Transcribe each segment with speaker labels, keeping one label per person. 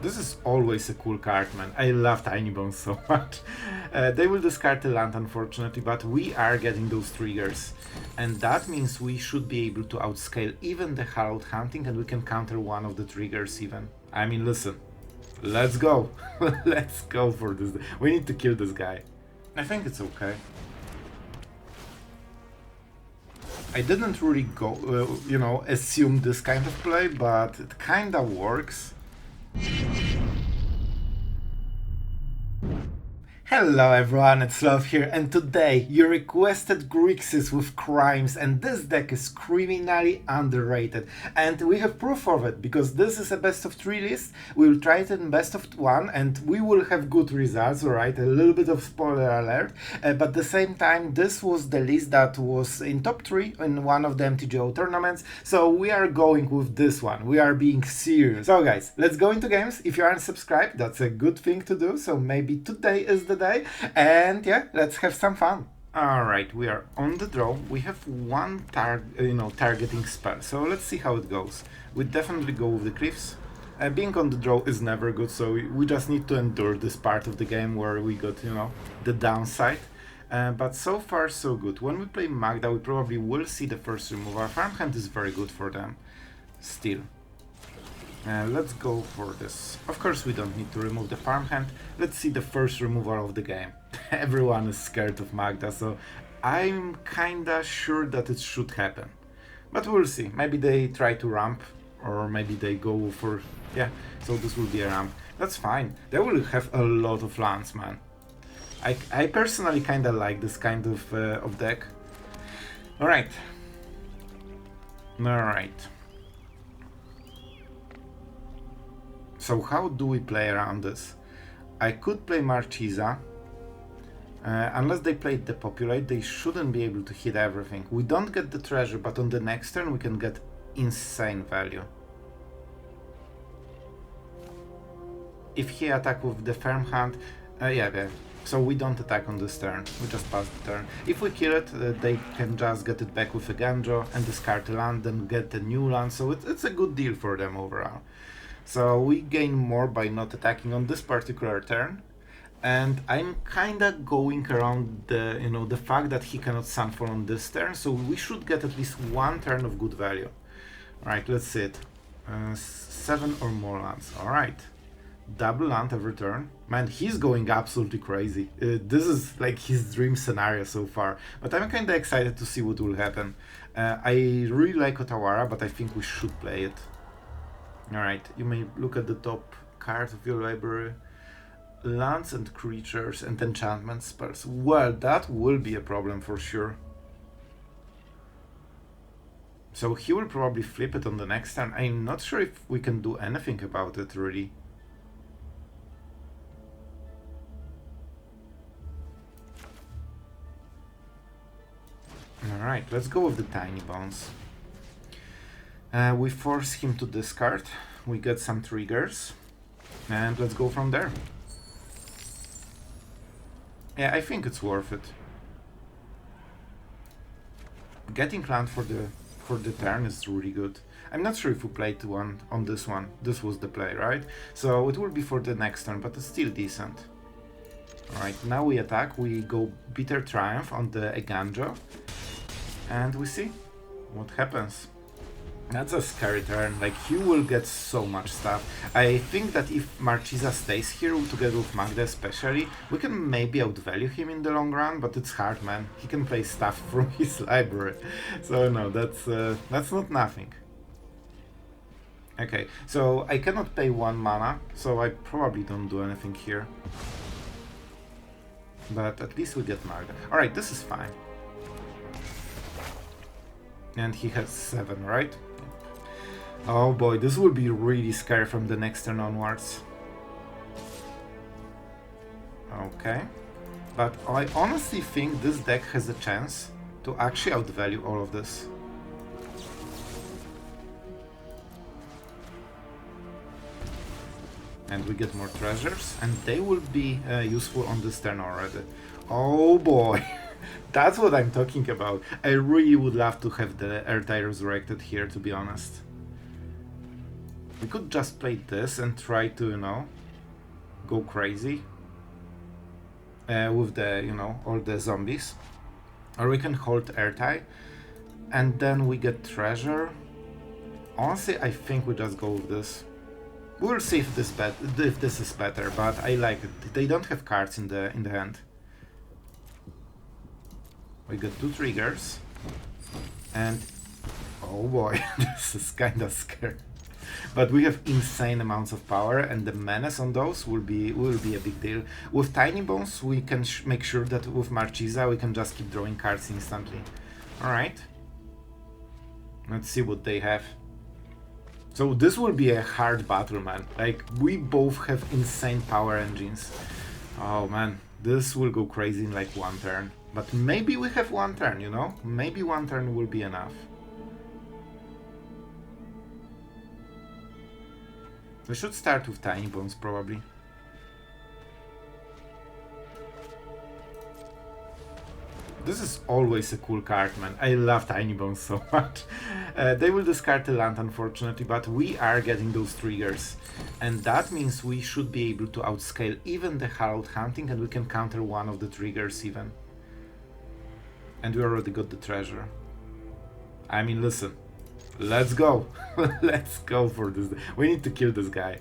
Speaker 1: This is always a cool card, man. I love Tinybones so much. They will discard the land, unfortunately, but we are getting those triggers. And that means we should be able to outscale even the Herald Hunting, and we can counter one of the triggers even. I mean, listen. Let's go. Let's go for this. We need to kill this guy. I think it's okay. I didn't really go, you know, assume this kind of play, but it kinda works. Hello everyone, it's Sloth here, and today you requested Grixis with crimes, and this deck is criminally underrated. And we have proof of it, because this is a best of 3 list. We will try it in best of 1, and we will have good results, alright? A little bit of spoiler alert, but at the same time, this was the list that was in top 3 in one of the MTGO tournaments, so we are going with this one. We are being serious. So guys, let's go into games. If you aren't subscribed, that's a good thing to do, so maybe today is the day, and yeah, let's have some fun. Alright, we are on the draw. We have one targeting spell, so let's see how it goes. We definitely go with the cliffs. Being on the draw is never good, so we just need to endure this part of the game where we got, you know, the downside. But so far so good. When we play Magda, we probably will see the first remove. Our farmhand is very good for them still. Let's go for this. Of course we don't need to remove the farmhand. Let's see the first removal of the game. Everyone is scared of Magda, so I'm kinda sure that it should happen. But we'll see. Maybe they try to ramp, or maybe they go for... yeah, so this will be a ramp. That's fine. They will have a lot of lands, man. I personally kinda like this kind of deck. Alright. Alright. So how do we play around this? I could play Marchesa. Unless they play Depopulate, they shouldn't be able to hit everything. We don't get the treasure, but on the next turn we can get insane value. If he attack with the firm hand, yeah. So we don't attack on this turn, we just pass the turn. If we kill it, they can just get it back with a Ganjo and discard the land, then get a new land, so it's a good deal for them overall. So we gain more by not attacking on this particular turn, and I'm kinda going around the, you know, the fact that he cannot Sunfall on this turn, so we should get at least one turn of good value. Alright, let's see it. 7 or more lands, alright. Double land every turn. Man, he's going absolutely crazy. This is like his dream scenario so far, but I'm kinda excited to see what will happen. I really like Otawara, but I think we should play it. Alright, you may look at the top card of your library. Lands and creatures and enchantment spells. Well, that will be a problem for sure. So he will probably flip it on the next turn. I'm not sure if we can do anything about it, really. Alright, let's go with the Tinybones. We force him to discard, we get some triggers, and let's go from there. Yeah, I think it's worth it. Getting land for the turn is really good. I'm not sure if we played one on this one. This was the play, right? So it will be for the next turn, but it's still decent. Alright, now we attack, we go Bitter Triumph on the Ganjo, and we see what happens. That's a scary turn, like he will get so much stuff. I think that if Marchesa stays here together with Magda especially, we can maybe outvalue him in the long run, but it's hard, man. He can play stuff from his library. So no, that's not nothing. Okay, so I cannot pay 1 mana, so I probably don't do anything here. But at least we get Magda. Alright, this is fine. And he has 7, right? Oh boy, this will be really scary from the next turn onwards. Okay. But I honestly think this deck has a chance to actually outvalue all of this. And we get more treasures, and they will be useful on this turn already. Oh boy, that's what I'm talking about. I really would love to have the Ertai Resurrected here, to be honest. We could just play this and try to, you know, go crazy with the, you know, all the zombies. Or we can hold Ertai and then we get treasure. Honestly, I think we just go with this. We'll see if this is better, but I like it. They don't have cards in the hand. We got 2 triggers, and oh boy, this is kind of scary. But we have insane amounts of power, and the menace on those will be a big deal. With Tinybones, we can make sure that with Marchesa we can just keep drawing cards instantly. All right, let's see what they have. So this will be a hard battle, man. Like, we both have insane power engines. Oh man, this will go crazy in like 1 turn. But maybe we have 1 turn, you know? Maybe 1 turn will be enough. We should start with Tinybones, probably. This is always a cool card, man. I love Tinybones so much. They will discard the land, unfortunately, but we are getting those triggers. And that means we should be able to outscale even the Hallowed Hunting, and we can counter 1 of the triggers even. And we already got the treasure. I mean, listen. Let's go. Let's go for this. We need to kill this guy.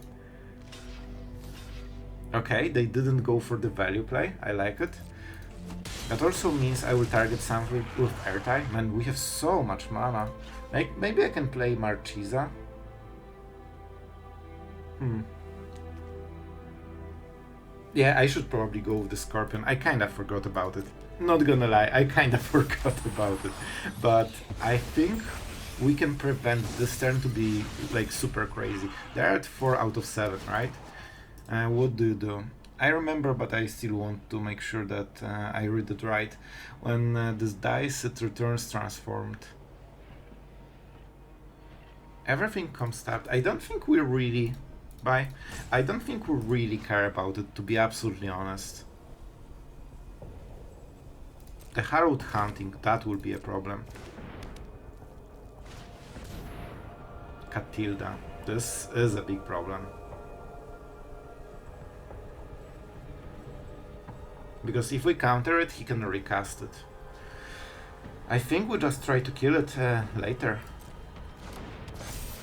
Speaker 1: Okay, they didn't go for the value play. I like it. That also means I will target something with Ertai. Man, we have so much mana. Like, maybe I can play Marchesa. Yeah, I should probably go with the Scorpion. I kinda forgot about it. Not gonna lie, I kinda forgot about it. But I think we can prevent this turn to be like super crazy. They're at 4 out of 7, right? What do you do? I remember, but I still want to make sure that I read it right. When this dies, it returns transformed. Everything comes tapped. I don't think we really... I don't think we really care about it, to be absolutely honest. The Hallowed Hunting, that will be a problem. Catilda, this is a big problem. Because if we counter it, he can recast it. I think we just try to kill it later.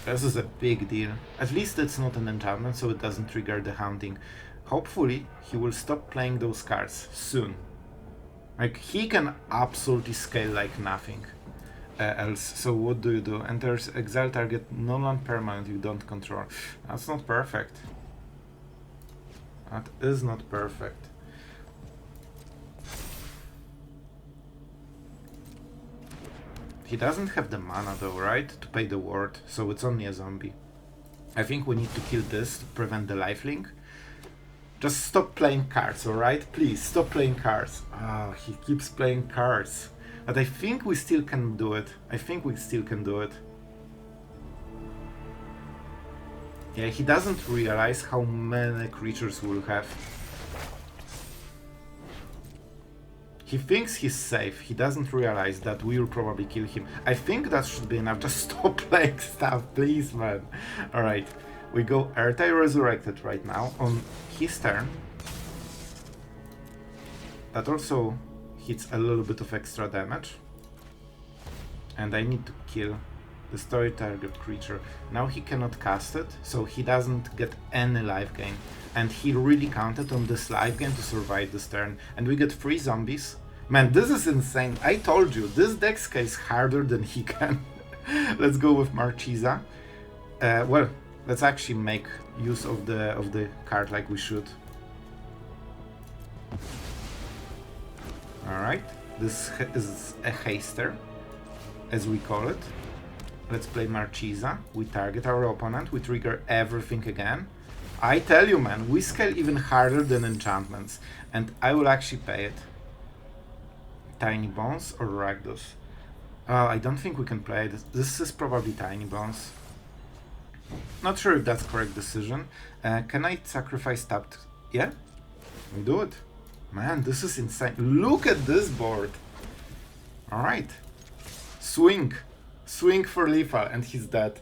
Speaker 1: This is a big deal. At least it's not an enchantment, so it doesn't trigger the hunting. Hopefully, he will stop playing those cards soon. Like, he can absolutely scale like nothing else. So what do you do? Enters exile target non-land permanent you don't control. That's not perfect. That is not perfect. He doesn't have the mana though, right? To pay the ward, so it's only a zombie. I think we need to kill this to prevent the lifelink. Just stop playing cards, alright? Please, stop playing cards. Oh, he keeps playing cards. But I think we still can do it. I think we still can do it. Yeah, he doesn't realize how many creatures we'll have. He thinks he's safe. He doesn't realize that we will probably kill him. I think that should be enough. Just stop playing stuff, please, man. Alright, we go Ertai Resurrected right now on his turn. That also hits a little bit of extra damage. And I need to kill the story target creature. Now he cannot cast it, so he doesn't get any life gain. And he really counted on this life gain to survive this turn. And we get 3 zombies. Man, this is insane. I told you, this deck scales harder than he can. Let's go with Marchesa. Well, let's actually make use of the card like we should. Alright, this is a haster, as we call it. Let's play Marchesa. We target our opponent, we trigger everything again. I tell you, man, we scale even harder than enchantments, and I will actually pay it. Tinybones or Rakdos? I don't think we can play this. This is probably Tinybones. Not sure if that's correct decision. Can I sacrifice tapped? Yeah, we do it. Man, this is insane. Look at this board. All right, swing for lethal, and he's dead.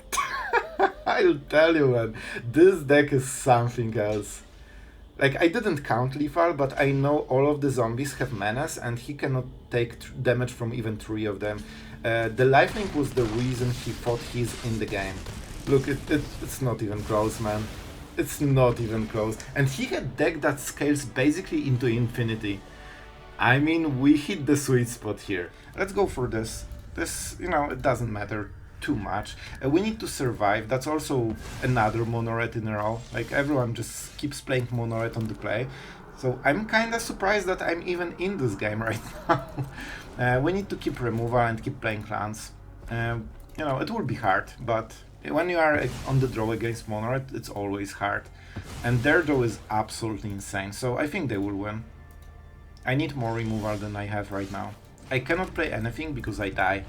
Speaker 1: I'll tell you, man, this deck is something else. Like, I didn't count lethal, but I know all of the zombies have menace, and he cannot take damage from even 3 of them. The lifelink was the reason he thought he's in the game. Look, it's not even close, man. It's not even close. And he had deck that scales basically into infinity. I mean, we hit the sweet spot here. Let's go for this. This, you know, it doesn't matter too much. We need to survive. That's also another mono red in a row. Like, everyone just keeps playing mono red on the play. So I'm kinda surprised that I'm even in this game right now. We need to keep removal and keep playing clans. You know, it will be hard, but when you are on the draw against mono red, it's always hard. And their draw is absolutely insane, so I think they will win. I need more removal than I have right now. I cannot play anything because I die.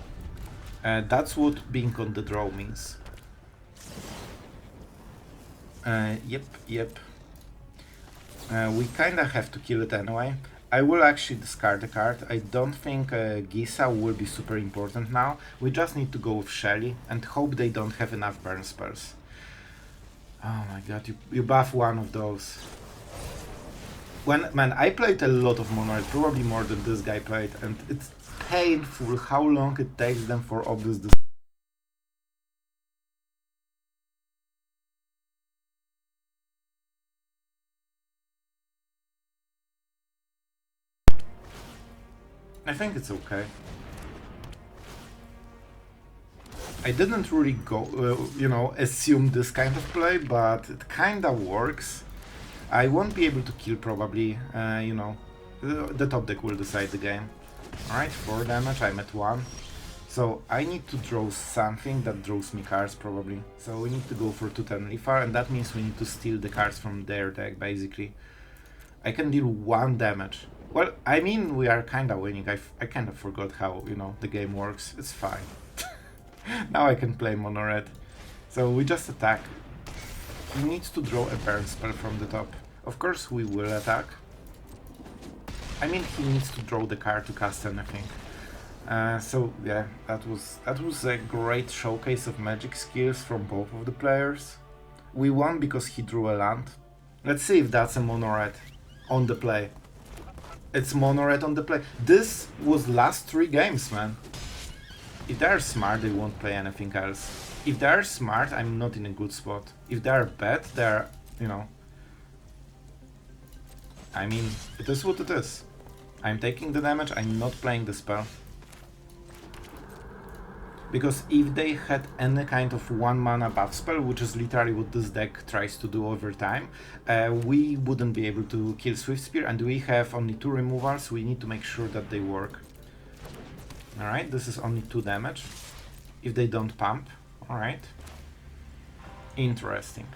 Speaker 1: That's what being on the draw means. Yep. We kinda have to kill it anyway. I will actually discard the card. I don't think Gisa will be super important now. We just need to go with Shelly and hope they don't have enough burn spells. Oh my god, you buff one of those. Man, I played a lot of mono red, probably more than this guy played, and it's painful how long it takes them for obvious decisions. I think it's okay. I didn't really go, you know, assume this kind of play, but it kinda works. I won't be able to kill probably, you know, the top deck will decide the game. Alright, 4 damage, I'm at 1. So I need to draw something that draws me cards probably. So we need to go for 210 lethal, and that means we need to steal the cards from their deck basically. I can deal 1 damage. Well, I mean, we are kinda winning. I kind of forgot how, you know, the game works. It's fine. Now I can play mono red. So we just attack. He needs to draw a burn spell from the top. Of course we will attack. I mean, he needs to draw the card to cast anything. So yeah, that was a great showcase of magic skills from both of the players. We won because he drew a land. Let's see if that's a mono red on the play. It's mono red on the play. This was last 3 games, man. If they're smart, they won't play anything else. If they're smart, I'm not in a good spot. If they're bad, they're, you know... I mean, it is what it is. I'm taking the damage, I'm not playing the spell. Because if they had any kind of 1 mana buff spell, which is literally what this deck tries to do over time, we wouldn't be able to kill Swift Spear, and we have only 2 removals, we need to make sure that they work. Alright, this is only 2 damage. If they don't pump, alright. Interesting.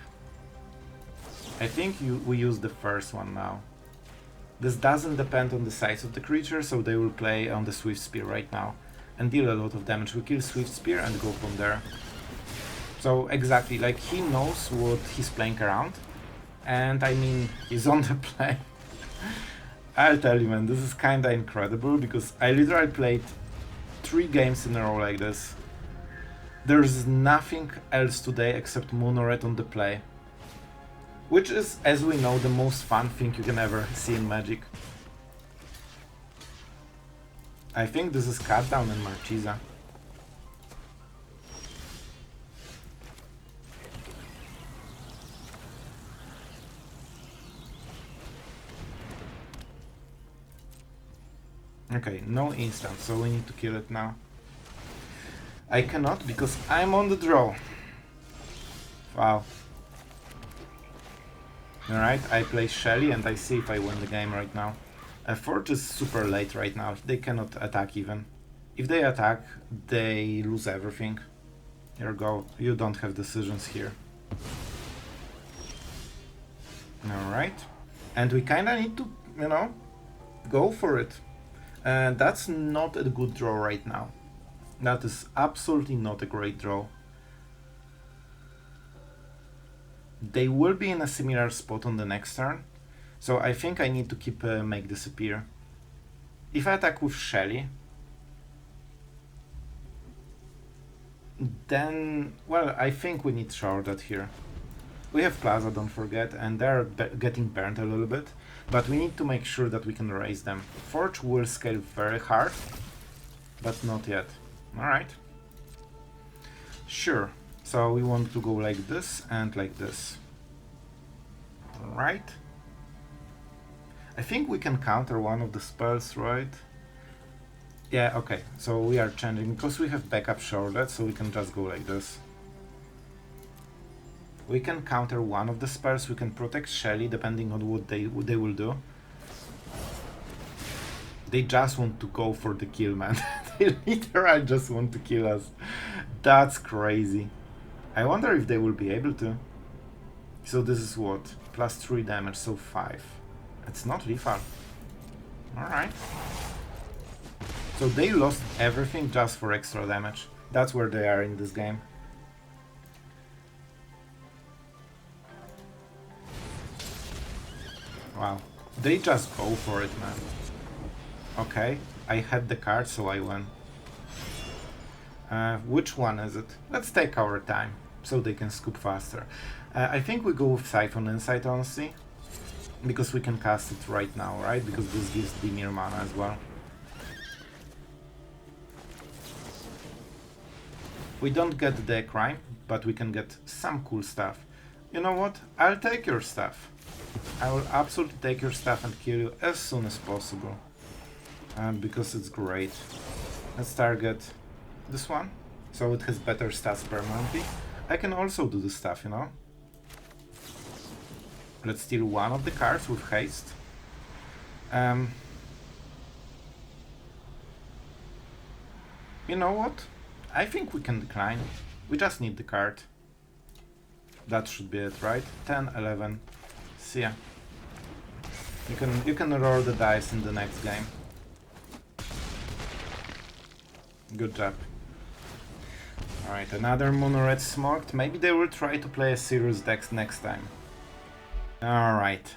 Speaker 1: I think we use the first one now. This doesn't depend on the size of the creature, so they will play on the Swift Spear right now and deal a lot of damage. We kill Swift Spear and go from there. So exactly, like, he knows what he's playing around, and I mean, he's on the play. I'll tell you, man, this is kinda incredible, because I literally played 3 games in a row like this. There's nothing else today except mono red on the play. Which is, as we know, the most fun thing you can ever see in Magic. I think this is Cut Down and Marchesa. Okay, no instant, so we need to kill it now. I cannot because I'm on the draw. Wow. Alright, I play Shelly and I see if I win the game right now. Forge is super late right now, they cannot attack even. If they attack, they lose everything. Here you go, you don't have decisions here. Alright, and we kinda need to, you know, go for it. That's not a good draw right now. That is absolutely not a great draw. They will be in a similar spot on the next turn, so I think I need to keep Make disappear. If I attack with Shelly, Then, well, I think we need Sheoldred here. We have Plaza, don't forget, and they're getting burnt a little bit, but we need to make sure that we can raise them. Forge will scale very hard, but not yet. Alright. Sure. So we want to go like this and like this. Alright. I think we can counter one of the spells, right? Yeah, okay. So we are changing because we have backup Sheoldred, so we can just go like this. We can counter one of the spells, we can protect Shelly depending on what they will do. They just want to go for the kill, man. They literally just want to kill us. That's crazy. I wonder if they will be able to. So this is what? Plus 3 damage, so 5. It's not lethal. Alright. So they lost everything just for extra damage. That's where they are in this game. Wow. They just go for it, man. Okay. I had the card, so I won. Which one is it? Let's take our time, so they can scoop faster. I think we go with Siphon Insight, honestly. Because we can cast it right now, right? Because this gives Dimir mana as well. We don't get the crime, but we can get some cool stuff. You know what? I'll take your stuff. I will absolutely take your stuff and kill you as soon as possible. Because it's great. Let's target this one, so it has better stats permanently. I can also do this stuff, you know? Let's steal one of the cards with haste. You know what? I think we can decline. We just need the card. That should be it, right? 10, 11. See ya. You can roll the dice in the next game. Good job. Alright, another mono red smoked. Maybe they will try to play a serious deck next time. Alright,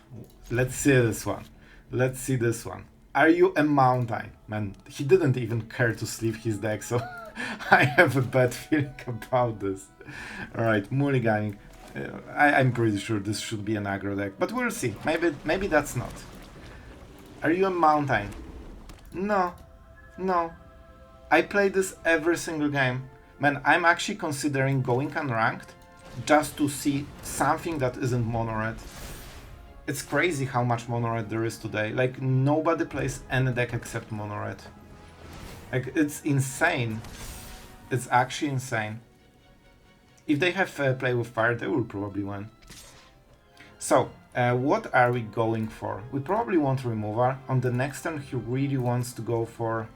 Speaker 1: let's see this one. Let's see this one. Are you a mountain? Man, he didn't even care to sleeve his deck, so I have a bad feeling about this. Alright, mulliganing. I'm pretty sure this should be an aggro deck, but we'll see. Maybe that's not. Are you a mountain? No. No. I play this every single game. Man, I'm actually considering going unranked just to see something that isn't mono red. It's crazy how much mono red there is today. Like, nobody plays any deck except mono red. Like, it's insane. It's actually insane. If they have play with fire, they will probably win. So, what are we going for? We probably want removal. On the next turn, he really wants to go for...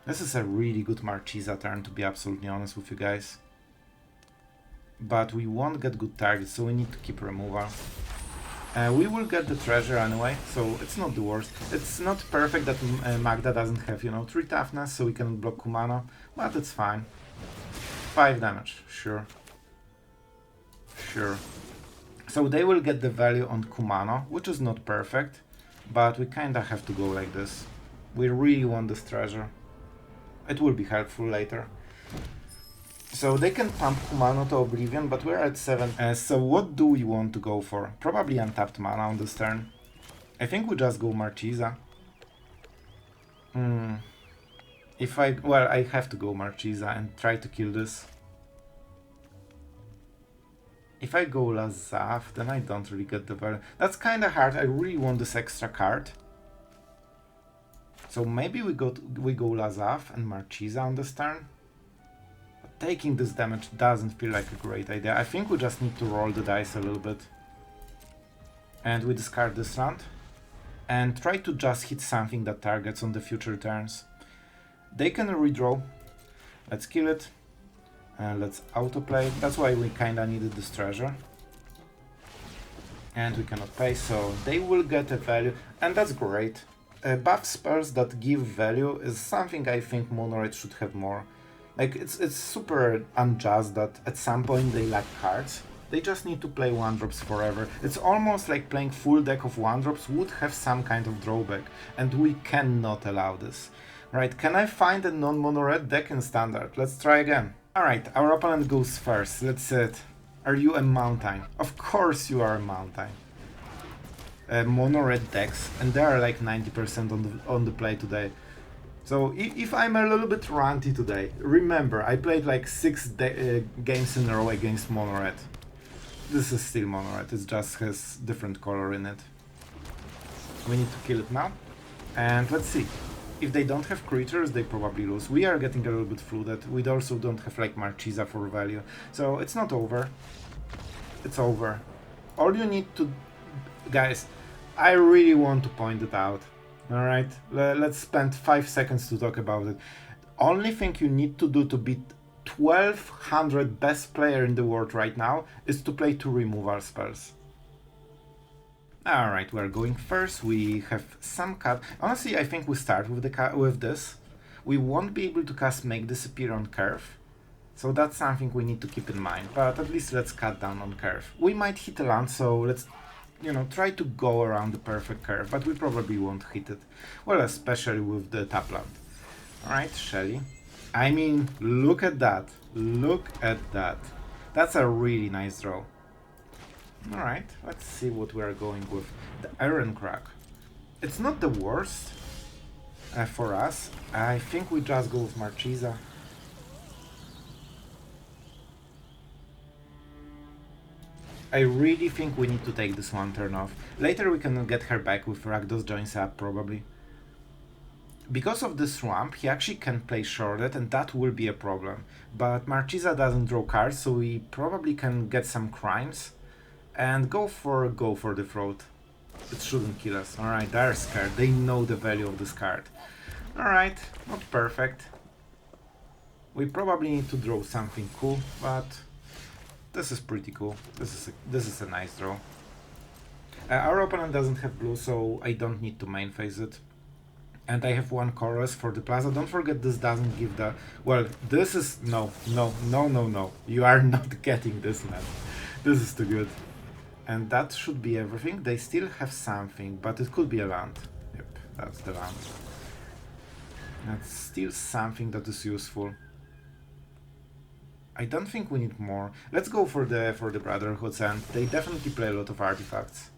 Speaker 1: This is a really good Marchesa turn, to be absolutely honest with you guys. But we won't get good targets, so we need to keep removal. We will get the treasure anyway, so it's not the worst. It's not perfect that Magda doesn't have, you know, 3 toughness, so we can block Kumano, but it's fine. 5 damage, sure. Sure. So they will get the value on Kumano, which is not perfect, but we kinda have to go like this. We really want this treasure. It will be helpful later. So they can pump Kumano to Oblivion, but we're at 7. So what do we want to go for? Probably untapped mana on this turn. I think we just go Marchesa. Well, I have to go Marchesa and try to kill this. If I go Lazav, then I don't really get the value. That's kinda hard. I really want this extra card. So maybe we go Lazav and Marchesa on this turn. But taking this damage doesn't feel like a great idea. I think we just need to roll the dice a little bit. And we discard this round. And try to just hit something that targets on the future turns. They can redraw. Let's kill it. Let's autoplay. That's why we kinda needed this treasure. And we cannot pay, so they will get a value. And that's great. Buff spells that give value is something I think mono red should have more. Like, it's super unjust that at some point they lack cards. They just need to play 1-drops forever. It's almost like playing full deck of 1-drops would have some kind of drawback, and we cannot allow this. Right, can I find a non-mono red deck in standard? Let's try again. Alright, our opponent goes first. Let's see it. Are you a mountain? Of course you are a mountain. Mono red decks, and they are like 90% on the play today. So if I'm a little bit ranty today, remember I played like 6 games in a row against mono red. This is still mono red, it just has different color in it. We need to kill it now, and let's see. If they don't have creatures, they probably lose. We are getting a little bit flooded. We also don't have like Marchesa for value, so it's not over. It's over. All you need to, guys, I really want to point it out. Alright, let's spend 5 seconds to talk about it. Only thing you need to do to beat 1200 best player in the world right now is to play 2 removal spells. Alright, we're going first. We have some cut. Honestly, I think we start with this. We won't be able to cast Make Disappear on curve, so that's something we need to keep in mind. But at least let's cut down on curve. We might hit a land, so let's, you know, try to go around the perfect curve, but we probably won't hit it. Well, especially with the tap land. Alright, Shelly. I mean, look at that. Look at that. That's a really nice draw. Alright, let's see what we are going with. The Iron Crack. It's not the worst for us. I think we just go with Marchesa. I really think we need to take this one turn off. Later we can get her back with Rakdos Joins Up, probably. Because of this ramp, he actually can play Sheoldred, and that will be a problem. But Marchesa doesn't draw cards, so we probably can get some crimes. And go for the throat. It shouldn't kill us. Alright, they're scared. They know the value of this card. Alright, not perfect. We probably need to draw something cool, but this is pretty cool. This is a nice draw. Our opponent doesn't have blue, so I don't need to main phase it. And I have 1 chorus for the plaza. Don't forget, this doesn't give the... Well, this is... No. You are not getting this, man. This is too good. And that should be everything. They still have something, but it could be a land. Yep, that's the land. That's still something that is useful. I don't think we need more. Let's go for the Brotherhoods, and they definitely play a lot of artifacts.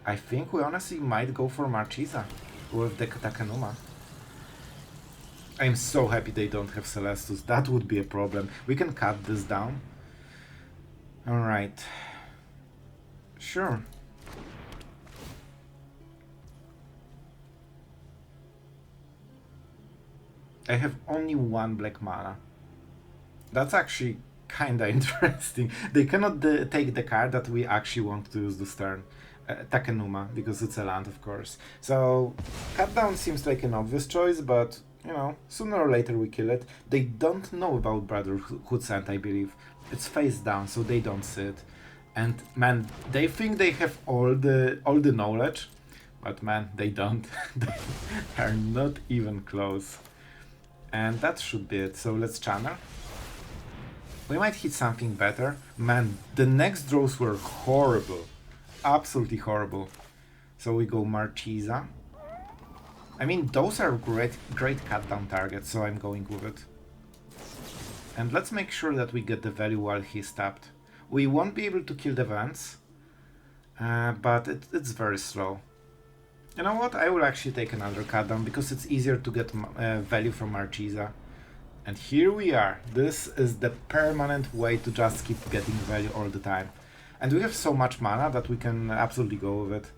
Speaker 1: I think we honestly might go for Marchesa with the Takenuma. I'm so happy they don't have Celestus. That would be a problem. We can cut this down. Alright. Sure. I have only 1 black mana. That's actually kinda interesting. They cannot take the card that we actually want to use this turn. Takenuma, because it's a land, of course. So, cut down seems like an obvious choice, but, you know, sooner or later we kill it. They don't know about Brotherhood Sand, I believe. It's face down, so they don't see it. And, man, they think they have all the knowledge, but, man, they don't. They are not even close. And that should be it, so let's channel. We might hit something better. Man, the next draws were horrible. Absolutely horrible. So we go Marchesa. I mean, those are great cut down targets, so I'm going with it. And let's make sure that we get the value while he's tapped. We won't be able to kill the Vents, but it's very slow. You know what? I will actually take another cut down because it's easier to get value from Marchesa. And here we are. This is the permanent way to just keep getting value all the time. And we have so much mana that we can absolutely go with it.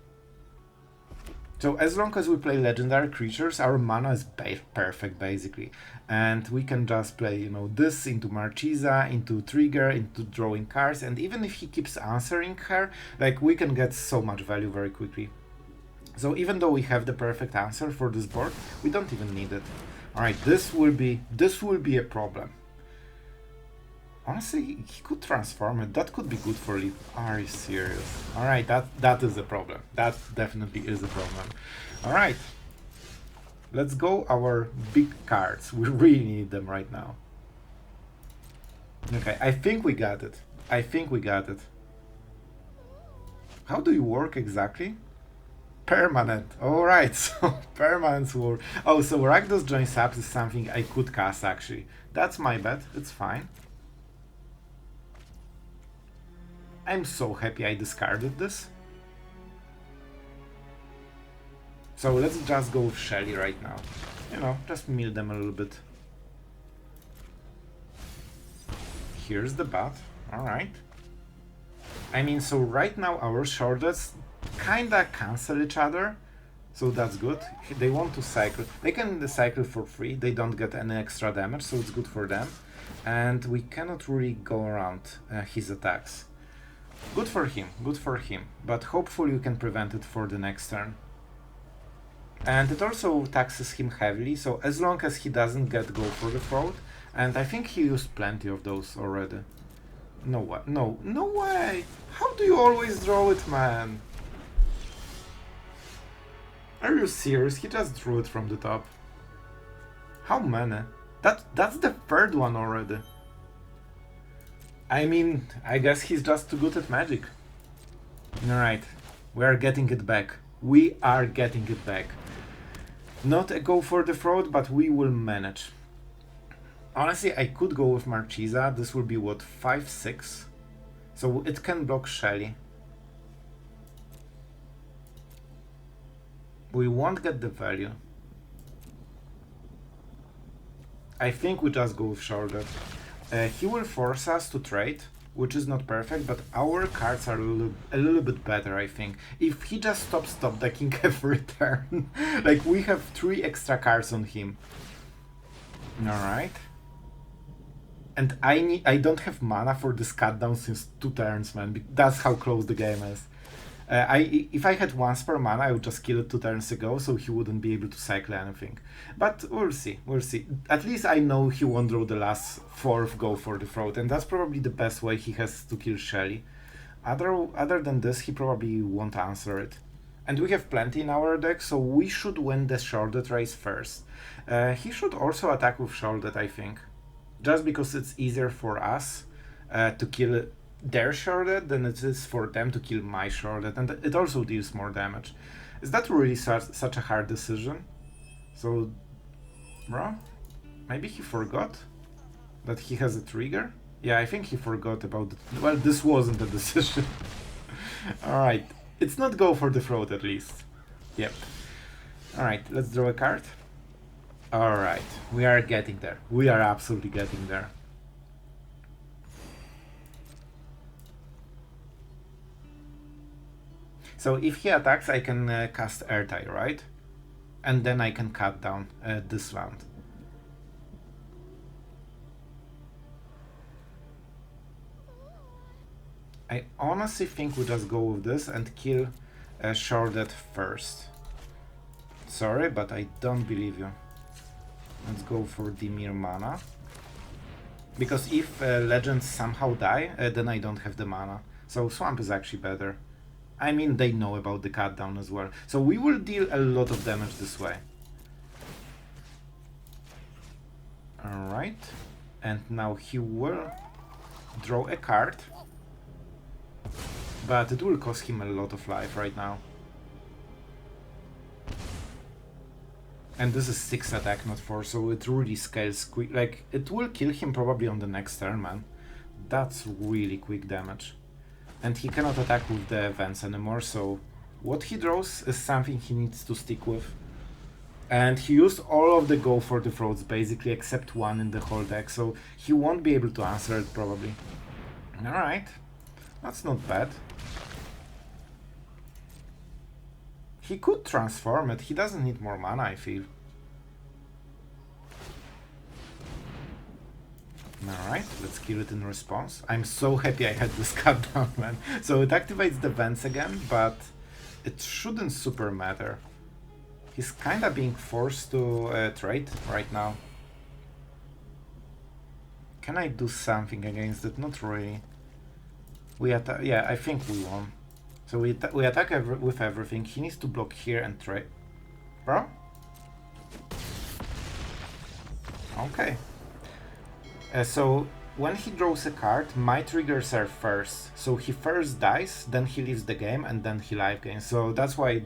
Speaker 1: So as long as we play legendary creatures, our mana is perfect, basically. And we can just play, you know, this into Marchesa, into Trigger, into drawing cards. And even if he keeps answering her, like, we can get so much value very quickly. So even though we have the perfect answer for this board, we don't even need it. Alright, this will be a problem. Honestly, he could transform it. That could be good for Leaf. Are you serious? Alright, that is a problem. That definitely is a problem. Alright. Let's go our big cards. We really need them right now. Okay, I think we got it. I think we got it. How do you work exactly? permanent. Alright, so permanent war. Oh, so Rakdos Joins Up is something I could cast actually. That's my bet, it's fine. I'm so happy I discarded this. So let's just go with Shelly right now. You know, just mill them a little bit. Here's the bat. Alright. I mean, so right now our Sheoldreds kinda cancel each other. So that's good. They want to cycle. They can cycle for free. They don't get any extra damage, so it's good for them. And we cannot really go around his attacks. Good for him, good for him. But hopefully we can prevent it for the next turn. And it also taxes him heavily, so as long as he doesn't get go for the throat, and I think he used plenty of those already. No way, no way! How do you always draw it, man? Are you serious? He just drew it from the top. How many? That's the third one already. I mean, I guess he's just too good at magic. Alright, we are getting it back. We are getting it back. Not a go for the throat, but we will manage. Honestly, I could go with Marchesa. This will be what, 5-6? So it can block Shelly. We won't get the value. I think we just go with Sheoldred. He will force us to trade, which is not perfect, but our cards are a little bit better, I think. If he just stops top decking every turn, like we have 3 extra cards on him. Alright. And I don't have mana for this cut down since 2 turns, man. That's how close the game is. If I had 1 spare mana, I would just kill it 2 turns ago, so he wouldn't be able to cycle anything. But we'll see, we'll see. At least I know he won't draw the last 4th go for the throat, and that's probably the best way he has to kill Shelly. Other than this, he probably won't answer it. And we have plenty in our deck, so we should win the Sheoldred race first. He should also attack with Sheoldred, I think. Just because it's easier for us to kill their Sheoldred than it is for them to kill my Sheoldred, and it also deals more damage. Is that really such a hard decision? So, bro, maybe he forgot that he has a trigger? Yeah, I think he forgot about it. Well, this wasn't a decision. Alright, it's not go for the throat at least. Yep. Alright, let's draw a card. Alright, we are getting there. We are absolutely getting there. So if he attacks, I can cast Ertai, right? And then I can cut down this land. I honestly think we just go with this and kill Sheoldred first. Sorry, but I don't believe you. Let's go for the Mire mana. Because if legends somehow die, then I don't have the mana. So Swamp is actually better. I mean, they know about the cut down as well. So we will deal a lot of damage this way. Alright. And now he will draw a card. But it will cost him a lot of life right now. And this is 6 attack, not 4, so it really scales quick. Like, it will kill him probably on the next turn, man. That's really quick damage. And he cannot attack with the events anymore, so what he draws is something he needs to stick with. And he used all of the go for the throats, basically, except 1 in the whole deck, so he won't be able to answer it, probably. Alright, that's not bad. He could transform it, he doesn't need more mana, I feel. Alright, let's kill it in response. I'm so happy I had this cut down, man. So it activates the vents again, but it shouldn't super matter. He's kinda being forced to trade right now. Can I do something against it? Not really. Yeah, I think we won. So we attack with everything. He needs to block here and trade. Bro? Okay. So when he draws a card, my triggers are first. So he first dies, then he leaves the game, and then he live gains. So that's why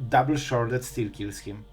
Speaker 1: double Sheoldred still kills him.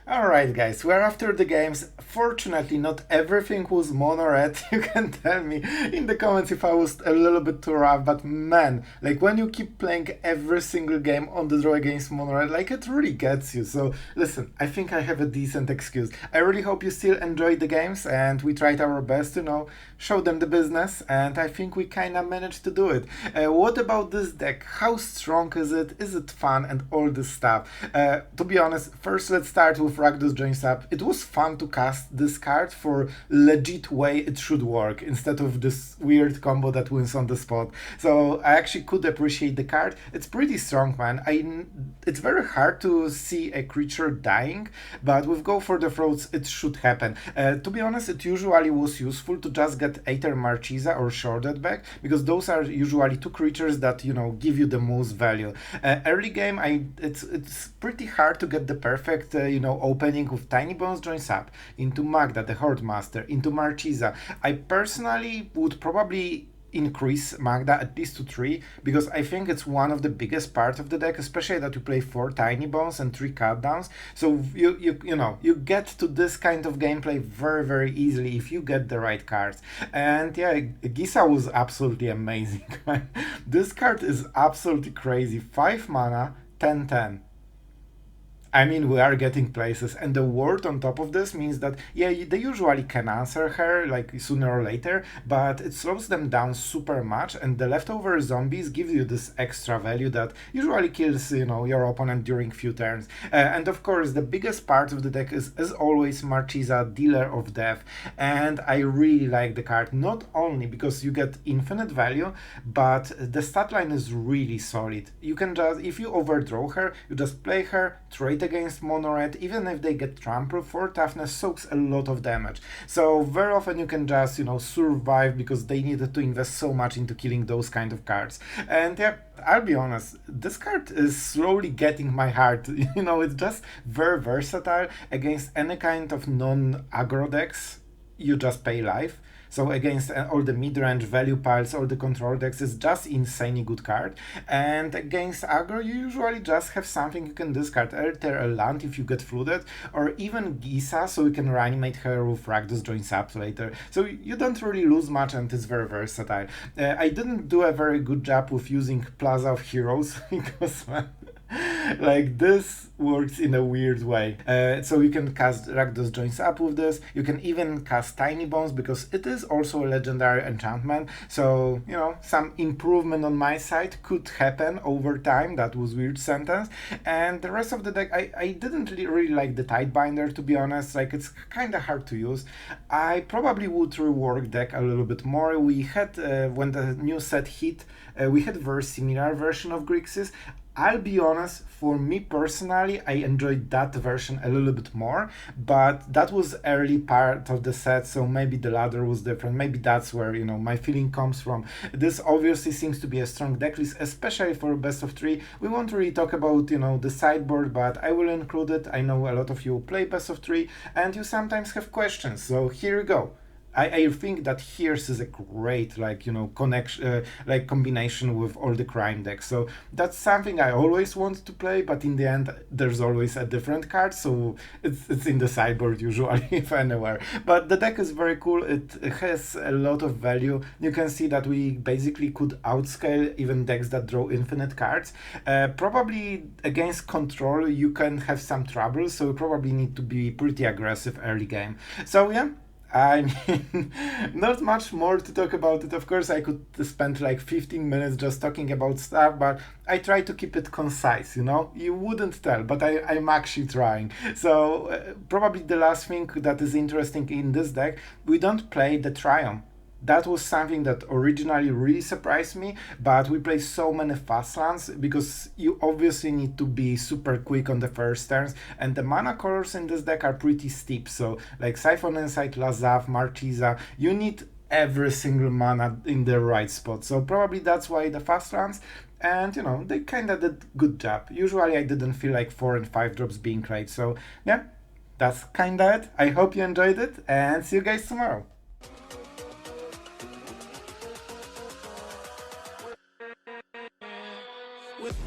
Speaker 1: Alright guys, we're after the games. Fortunately not everything was mono red. You can tell me in the comments if I was a little bit too rough, but man, like when you keep playing every single game on the draw against mono red, like it really gets you. So listen, I think I have a decent excuse. I really hope you still enjoyed the games and we tried our best to, show them the business, and I think we kinda managed to do it. What about this deck? How strong is it? Is it fun and all this stuff? To be honest, first let's start with Rakdos Joins Up. It was fun to cast this card for legit way it should work instead of this weird combo that wins on the spot. So I actually could appreciate the card. It's pretty strong, man. It's very hard to see a creature dying, but with Go for the Throats it should happen. To be honest, it usually was useful to just get either Marchesa or Sheoldred back, because those are usually two creatures that give you the most value. Early game, it's pretty hard to get the perfect opening with Tinybones Joins Up into Magda, the Hoardmaster, into Marchesa. I personally would probably increase Magda at least to 3, because I think it's one of the biggest parts of the deck, especially that you play 4 Tinybones and 3 cutdowns. So you get to this kind of gameplay very, very easily if you get the right cards. And yeah, Gisa was absolutely amazing. This card is absolutely crazy. 5 mana, 10/10. I mean, we are getting places, and the word on top of this means that, yeah, they usually can answer her, like, sooner or later, but it slows them down super much, and the leftover zombies give you this extra value that usually kills, your opponent during few turns. And of course, the biggest part of the deck is, as always, Marchesa, Dealer of Death, and I really like the card, not only because you get infinite value, but the stat line is really solid. You can just, if you overdraw her, you just play her, trade against mono red. Even if they get trampled, 4 toughness soaks a lot of damage. So very often you can just, survive, because they needed to invest so much into killing those kind of cards. And yeah, I'll be honest, this card is slowly getting my heart. It's just very versatile against any kind of non-aggro decks. You just pay life. So against all the mid-range value piles, all the control decks, is just insanely good card. And against aggro, you usually just have something you can discard, either a land if you get flooded, or even Gisa, so you can reanimate her with Rakdos Joins Up later. So you don't really lose much, and it's very versatile. I didn't do a very good job with using Plaza of Heroes, because like, this works in a weird way. So you can cast Rakdos Joins Up with this. You can even cast Tinybones, because it is also a legendary enchantment. So, some improvement on my side could happen over time. That was weird sentence. And the rest of the deck, I didn't really like the Tidebinder, to be honest. Like, it's kind of hard to use. I probably would rework deck a little bit more. We had, when the new set hit, we had a very similar version of Grixis. I'll be honest, for me personally, I enjoyed that version a little bit more, but that was early part of the set, so maybe the ladder was different. Maybe that's where, my feeling comes from. This obviously seems to be a strong decklist, especially for best of 3. We won't really talk about, the sideboard, but I will include it. I know a lot of you play best of 3, and you sometimes have questions, so here you go. I think that Here's is a great, connection, combination with all the crime decks. So that's something I always want to play, but in the end, there's always a different card, so it's in the sideboard usually, if anywhere. But the deck is very cool. It has a lot of value. You can see that we basically could outscale even decks that draw infinite cards. Probably against control, you can have some trouble, so you probably need to be pretty aggressive early game. So yeah, I mean, not much more to talk about it. Of course, I could spend like 15 minutes just talking about stuff, but I try to keep it concise, You wouldn't tell, but I'm actually trying. So probably the last thing that is interesting in this deck, we don't play the Triumph. That was something that originally really surprised me, but we play so many fast lands because you obviously need to be super quick on the first turns, and the mana colors in this deck are pretty steep. So like Siphon Insight, Lazav, Marchesa, you need every single mana in the right spot. So probably that's why the fast lands. And they kinda did good job. Usually I didn't feel like 4 and 5 drops being played. So yeah, that's kinda it. I hope you enjoyed it, and see you guys tomorrow.
Speaker 2: With